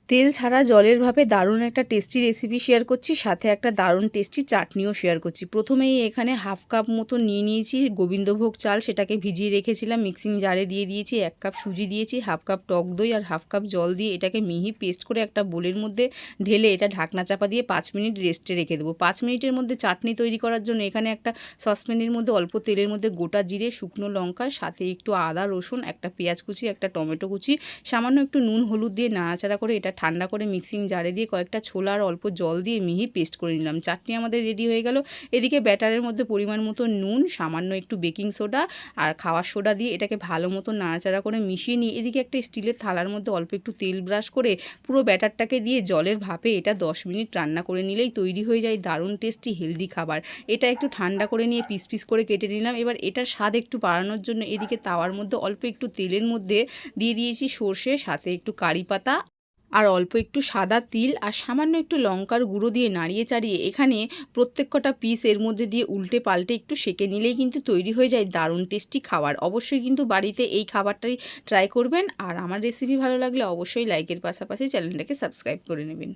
তেল ছাড়া জলের ভাপে দারুণ একটা টেস্টি রেসিপি শেয়ার করছি, সাথে একটা দারুণ টেস্টি চাটনিও শেয়ার করছি। প্রথমেই এখানে হাফ কাপ মতো নিয়ে নিয়েছি গোবিন্দভোগ চাল, সেটাকে ভিজিয়ে রেখেছিলাম। মিক্সিং জারে দিয়ে দিয়েছি, 1 কাপ সুজি দিয়েছি, হাফ কাপ টক দই আর হাফ কাপ জল দিয়ে এটাকে মিহি পেস্ট করে একটা বোলের মধ্যে ঢেলে এটা ঢাকনা চাপা দিয়ে 5 মিনিট রেস্টে রেখে দেবো। 5 মিনিটের মধ্যে চাটনি তৈরি করার জন্য এখানে একটা সসপ্যানের মধ্যে অল্প তেলের মধ্যে গোটা জিরে, শুকনো লঙ্কা, সাথে একটু আদা রসুন, একটা পেঁয়াজ কুচি, একটা টমেটো কুচি, সামান্য একটু নুন হলুদ দিয়ে নাড়াচাড়া করে এটা ঠান্ডা করে মিক্সিং জারে দিয়ে কয়েকটা ছোলা আর অল্প জল দিয়ে মিহি পেস্ট করে নিলাম। চাটনি আমাদের রেডি হয়ে গেল। এদিকে ব্যাটারের মধ্যে পরিমাণ মতো নুন, সামান্য একটু বেকিং সোডা আর খাওয়ার সোডা দিয়ে এটাকে ভালো মতো নাড়াচাড়া করে মিশিয়ে নিয়ে এদিকে একটা স্টিলের থালার মধ্যে অল্প একটু তেল ব্রাশ করে পুরো ব্যাটারটাকে দিয়ে জলের ভাপে এটা 10 মিনিট রান্না করে নিলেই তৈরি হয়ে যায় দারুণ টেস্টি হেলদি খাবার। এটা একটু ঠান্ডা করে নিয়ে পিস পিস করে কেটে নিলাম। এবার এটার স্বাদ একটু বাড়ানোর জন্য এদিকে তাওয়ার মধ্যে অল্প একটু তেলের মধ্যে দিয়ে দিয়েছি সর্ষে, সাথে একটু কারি পাতা আর অল্প একটু সাদা তিল আর সামান্য একটু লঙ্কার গুঁড়ো দিয়ে নাড়িয়ে চাড়িয়ে এখানে প্রত্যেক কটা পিস এর মধ্যে দিয়ে উল্টে পাল্টে একটু সেঁকে নিলেই কিন্তু তৈরি হয়ে যায় দারুণ টেস্টি খাবার। অবশ্যই কিন্তু বাড়িতে এই খাবারটাই ট্রাই করবেন। আর আমার রেসিপি ভালো লাগলে অবশ্যই লাইকের পাশাপাশি চ্যানেলটাকে সাবস্ক্রাইব করে নেবেন।